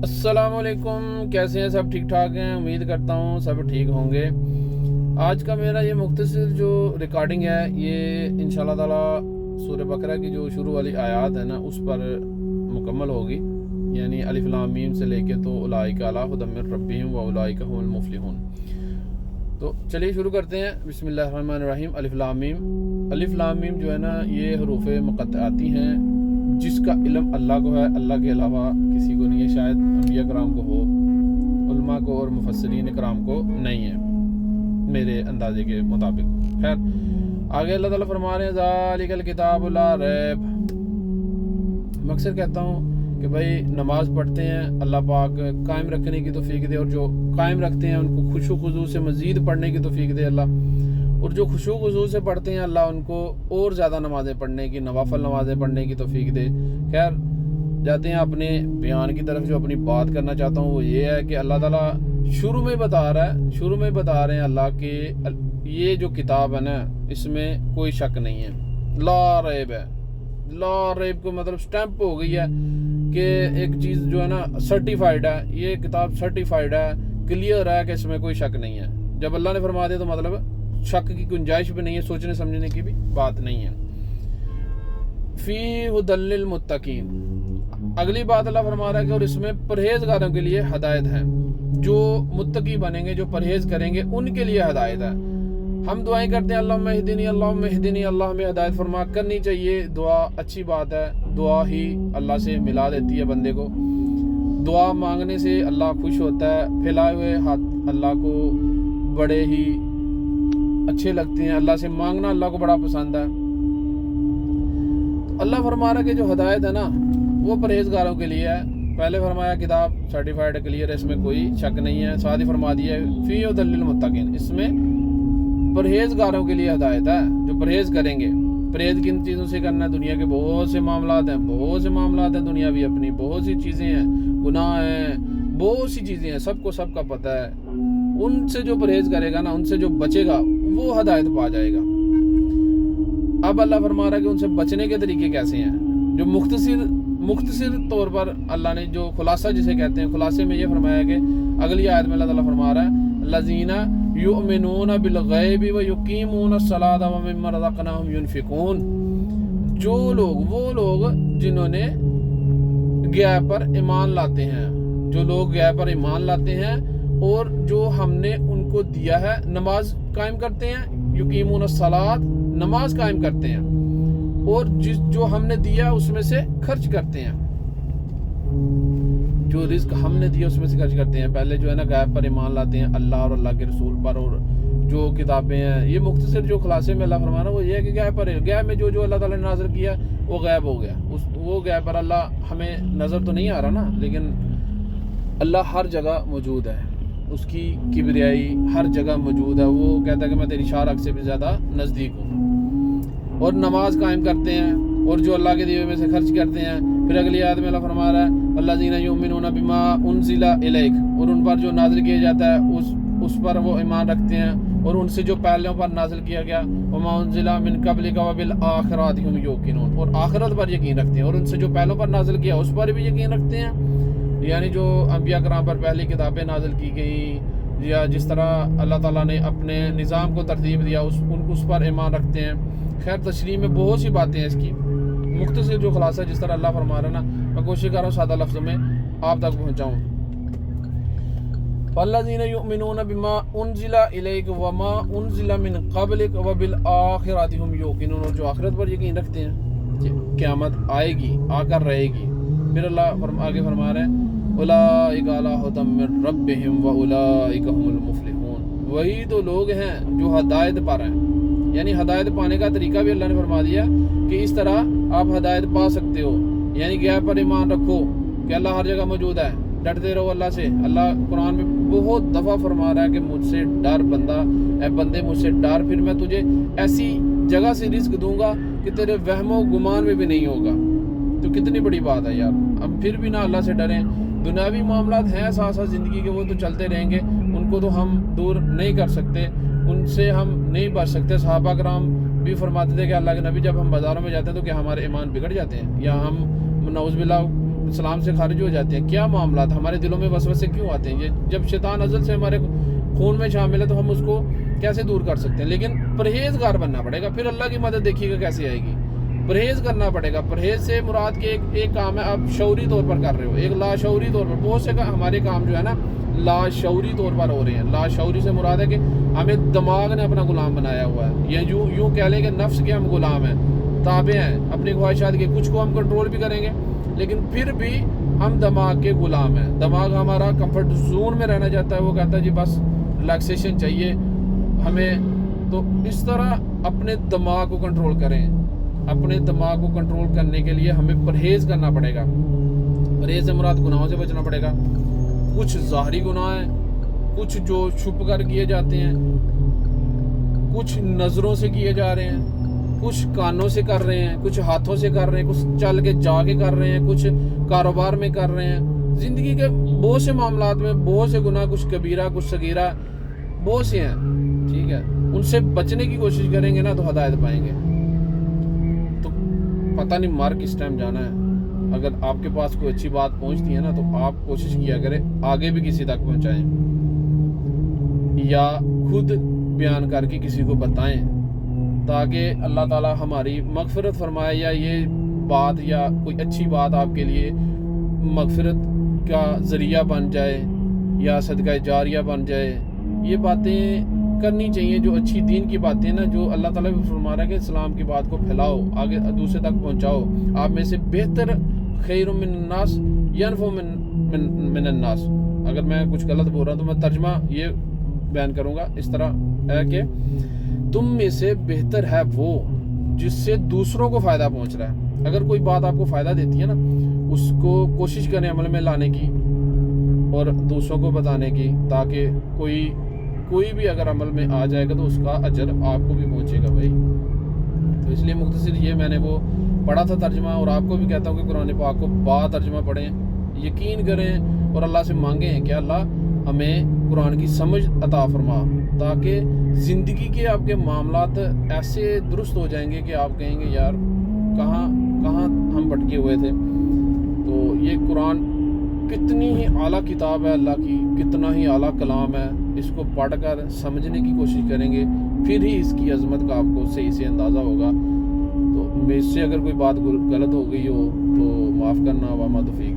السلام علیکم، کیسے ہیں؟ سب ٹھیک ٹھاک ہیں؟ امید کرتا ہوں سب ٹھیک ہوں گے۔ آج کا میرا یہ مختصر جو ریکارڈنگ ہے یہ انشاءاللہ تعالی سورہ بقرہ کی جو شروع والی آیات ہے نا اس پر مکمل ہوگی، یعنی الف لام میم سے لے کے تو اولئک علی ھدی من ربہم و اولئک هم المفلحون۔ تو چلیے شروع کرتے ہیں۔ بسم اللہ الرحمن الرحیم۔ الف لام میم، الف لام میم جو ہے نا یہ حروف مقطعاتی ہیں، جس کا علم اللہ کو ہے، اللہ کے علاوہ کسی کو نہیں ہے، شاید انبیاء کرام کو ہو، علماء کو اور مفسرین کرام کو نہیں ہے میرے اندازے کے مطابق۔ خیر آگے اللہ تعالیٰ فرما رہے ہیں ذالک الکتاب لا ریب۔ میں اکثر کہتا ہوں کہ بھائی نماز پڑھتے ہیں اللہ پاک قائم رکھنے کی توفیق دے، اور جو قائم رکھتے ہیں ان کو خشوع و خضوع سے مزید پڑھنے کی توفیق دے اللہ، اور جو خشوع و خضوع سے پڑھتے ہیں اللہ ان کو اور زیادہ نمازیں پڑھنے کی، نوافل نمازیں پڑھنے کی توفیق دے۔ خیر جاتے ہیں اپنے بیان کی طرف۔ جو اپنی بات کرنا چاہتا ہوں وہ یہ ہے کہ اللہ تعالیٰ شروع میں بتا رہے ہیں اللہ کہ یہ جو کتاب ہے نا اس میں کوئی شک نہیں ہے، لا ریب ہے۔ لا ریب کو مطلب سٹیمپ ہو گئی ہے کہ ایک چیز جو ہے نا سرٹیفائیڈ ہے، یہ کتاب سرٹیفائیڈ ہے، کلیئر ہے کہ اس میں کوئی شک نہیں ہے۔ جب اللہ نے فرما دیا تو مطلب شک کی گنجائش بھی نہیں ہے، سوچنے سمجھنے کی بھی بات نہیں ہے۔ فی ھدی للمتقین، اگلی بات اللہ فرما رہا ہے کہ اور اس میں پرہیزگاروں کے لیے ہدایت ہے، جو متقی بنیں گے، جو پرہیز کریں گے ان کے لیے ہدایت ہے۔ ہم دعائیں کرتے ہیں اللہم اہدنی اللہم اہدنی، اللہ ہمیں ہدایت فرما۔ کرنی چاہیے دعا، اچھی بات ہے، دعا ہی اللہ سے ملا دیتی ہے بندے کو۔ دعا مانگنے سے اللہ خوش ہوتا ہے، پھیلائے ہوئے ہاتھ اللہ کو بڑے ہی اچھے لگتے ہیں، اللہ سے مانگنا اللہ کو بڑا پسند ہے۔ اللہ فرما رہا ہے کہ جو ہدایت ہے نا وہ پرہیزگاروں کے لیے ہے۔ پہلے فرمایا کتاب سرٹیفائڈ کلیئر ہے، اس میں کوئی شک نہیں ہے، ساتھ ہی فرما دیا فی ھدی للمتقین، اس میں پرہیزگاروں کے لیے ہدایت ہے، جو پرہیز کریں گے۔ پرہیز کن چیزوں سے کرنا ہے؟ دنیا کے بہت سے معاملات ہیں دنیاوی، اپنی بہت سی چیزیں ہیں، گناہ ہیں، بہت سی چیزیں ہیں، سب کا پتہ ہے۔ ان سے جو پرہیز کرے گا نا، ان سے جو بچے گا وہ ہدایت پا جائے گا۔ اب اللہ فرما رہا ہے کہ ان سے بچنے کے طریقے کیسے ہیں، جو مختصر طور پر اللہ نے جو خلاصہ جسے کہتے ہیں، خلاصے میں یہ فرمایا کہ اگلی آیت میں اللہ تعالیٰ فرما رہا ہے الذین یؤمنون بالغیب ویقیمون الصلاۃ ومما رزقناہم ینفقون، وہ لوگ جنہوں نے غیب پر ایمان لاتے ہیں، جو لوگ غیب پر ایمان لاتے ہیں اور جو ہم نے ان کو دیا ہے نماز قائم کرتے ہیں، یقیمون الصلاۃ نماز قائم کرتے ہیں، اور جو ہم نے دیا اس میں سے خرچ کرتے ہیں، جو رزق ہم نے دیا اس میں سے خرچ کرتے ہیں۔ پہلے جو ہے نا غیب پر ایمان لاتے ہیں، اللہ اور اللہ کے رسول پر، اور جو کتابیں ہیں، یہ مختصر جو خلاصے میں اللہ فرمانا وہ یہ ہے کہ غیب پر ہے، غیب میں جو اللہ تعالیٰ نے نازل کیا وہ غیب ہو گیا، وہ غیب پر اللہ ہمیں نظر تو نہیں آ رہا نا، لیکن اللہ ہر جگہ موجود ہے، اس کی کبریائی ہر جگہ موجود ہے۔ وہ کہتا ہے کہ میں تیری شارق سے بھی زیادہ نزدیک ہوں۔ اور نماز قائم کرتے ہیں اور جو اللہ کے دیے میں سے خرچ کرتے ہیں۔ پھر اگلی آیت میں اللہ فرما رہا ہے الذین یؤمنون بما انزل الیک، اور ان پر جو نازل کیا جاتا ہے اس پر وہ ایمان رکھتے ہیں، اور ان سے جو پہلوں پر نازل کیا گیا وما انزل من قبلک وبالآخرۃ هم یوقنون، اور آخرت پر یقین رکھتے ہیں، اور ان سے جو پہلوں پر نازل کیا اس پر بھی یقین رکھتے ہیں، یعنی جو انبیاء کرام پر پہلی کتابیں نازل کی گئیں، یا جس طرح اللہ تعالیٰ نے اپنے نظام کو ترتیب دیا اس پر ایمان رکھتے ہیں۔ خیر تشریح میں بہت سی باتیں ہیں، اس کی مختصر جو خلاصہ جس طرح اللہ فرما رہا ہے نا، میں کوشش کر رہا ہوں سادہ لفظوں میں آپ تک پہنچاؤں۔ والذین یؤمنون بما انزل الیک وما انزل من قبلک وبالآخرۃ هم یوقنون، اور جو آخرت پر یقین رکھتے ہیں کہ قیامت آئے گی، آ کر رہے گی۔ پھر اللہ آگے فرما رہے ہیں اولئک علی ھدی من ربہم واولئک هم المفلحون، وہی تو لوگ ہیں جو ہدایت پر ہیں، یعنی ہدایت پانے کا طریقہ بھی اللہ نے فرما دیا کہ اس طرح آپ ہدایت پا سکتے ہو، یعنی غیب پر ایمان رکھو کہ اللہ ہر جگہ موجود ہے، ڈرتے رہو اللہ سے۔ اللہ قرآن میں بہت دفعہ فرما رہا ہے کہ مجھ سے ڈر بندے مجھ سے ڈر، پھر میں تجھے ایسی جگہ سے رزق دوں گا کہ تیرے وہم و گمان میں بھی نہیں ہوگا۔ تو کتنی بڑی بات ہے یار، اب پھر بھی نہ اللہ سے ڈریں۔ دنیاوی معاملات ہیں ساتھ ساتھ زندگی کے، وہ تو چلتے رہیں گے، ان کو تو ہم دور نہیں کر سکتے، ان سے ہم نہیں بچ سکتے۔ صحابہ کرام بھی فرماتے تھے کہ اللہ کے نبی جب ہم بازاروں میں جاتے ہیں تو کیا ہمارے ایمان بگڑ جاتے ہیں، یا ہم نعوذ باللہ اسلام سے خارج ہو جاتے ہیں. کیا معاملات, ہمارے دلوں میں وسوسے کیوں آتے ہیں؟ یہ جب شیطان ازل سے ہمارے خون میں شامل ہے تو ہم اس کو کیسے دور کر سکتے ہیں؟ لیکن پرہیزگار بننا پڑے گا. پھر اللہ کی مدد دیکھیے گا کیسے آئے گی. پرہیز کرنا پڑے گا. پرہیز سے مراد کے ایک کام ہے آپ شعوری طور پر کر رہے ہو, ایک لاشعوری طور پر. بہت سے ہمارے کام جو ہے نا لاشعوری طور پر ہو رہے ہیں. لاشعوری سے مراد ہے کہ ہمیں دماغ نے اپنا غلام بنایا ہوا ہے, یا یوں کہہ لیں کہ نفس کے ہم غلام ہیں, تابع ہیں اپنی خواہشات کے. کچھ کو ہم کنٹرول بھی کریں گے لیکن پھر بھی ہم دماغ کے غلام ہیں. دماغ ہمارا کمفرٹ زون میں رہنا چاہتا ہے, وہ کہتا ہے جی بس ریلیکسیشن چاہیے ہمیں. تو اس طرح اپنے دماغ کو کنٹرول کریں. اپنے دماغ کو کنٹرول کرنے کے لیے ہمیں پرہیز کرنا پڑے گا. پرہیز سے مراد گناہوں سے بچنا پڑے گا. کچھ ظاہری گناہ ہیں, کچھ جو چھپ کر کیے جاتے ہیں, کچھ نظروں سے کیے جا رہے ہیں, کچھ کانوں سے کر رہے ہیں, کچھ ہاتھوں سے کر رہے ہیں, کچھ چل کے جا کے کر رہے ہیں, کچھ کاروبار میں کر رہے ہیں. زندگی کے بہت سے معاملات میں بہت سے گناہ, کچھ کبیرہ کچھ صغیرہ بہت سے ہیں. ٹھیک ہے, ان سے بچنے کی کوشش کریں گے نا تو ہدایت پائیں گے. تو پتہ نہیں مر کس ٹائم جانا ہے. اگر آپ کے پاس کوئی اچھی بات پہنچتی ہے نا تو آپ کوشش کیا کریں آگے بھی کسی تک پہنچائیں, یا خود بیان کر کے کسی کو بتائیں تاکہ اللہ تعالی ہماری مغفرت فرمائے, یا یہ بات یا کوئی اچھی بات آپ کے لیے مغفرت کا ذریعہ بن جائے یا صدقہ جاریہ بن جائے. یہ باتیں کرنی چاہیے جو اچھی دین کی باتیں نا, جو اللہ تعالیٰ بھی فرما رہا ہے کہ اسلام کی بات کو پھیلاؤ, آگے دوسرے تک پہنچاؤ. آپ میں سے بہتر خیر من الناس ینفع من الناس. اگر میں کچھ غلط بول رہا ہوں تو میں ترجمہ یہ بیان کروں گا اس طرح ہے کہ تم میں سے بہتر ہے وہ جس سے دوسروں کو فائدہ پہنچ رہا ہے. اگر کوئی بات آپ کو فائدہ دیتی ہے نا, اس کو کوشش کریں عمل میں لانے کی اور دوسروں کو بتانے کی, تاکہ کوئی بھی اگر عمل میں آ جائے گا تو اس کا اجر آپ کو بھی پہنچے گا بھائی. تو اس لیے مختصر یہ میں نے وہ پڑھا تھا ترجمہ, اور آپ کو بھی کہتا ہوں کہ قرآن پاک کو با ترجمہ پڑھیں, یقین کریں اور اللہ سے مانگیں کہ اللہ ہمیں قرآن کی سمجھ عطا فرما, تاکہ زندگی کے آپ کے معاملات ایسے درست ہو جائیں گے کہ آپ کہیں گے یار کہاں ہم بھٹکے ہوئے تھے. تو یہ قرآن کتنی ہی اعلیٰ کتاب ہے اللہ کی, کتنا ہی اعلیٰ کلام ہے. اس کو پڑھ کر سمجھنے کی کوشش کریں گے پھر ہی اس کی عظمت کا آپ کو صحیح سے اندازہ ہوگا. تو مجھ سے اگر کوئی بات غلط ہو گئی ہو تو معاف کرنا. وما توفیق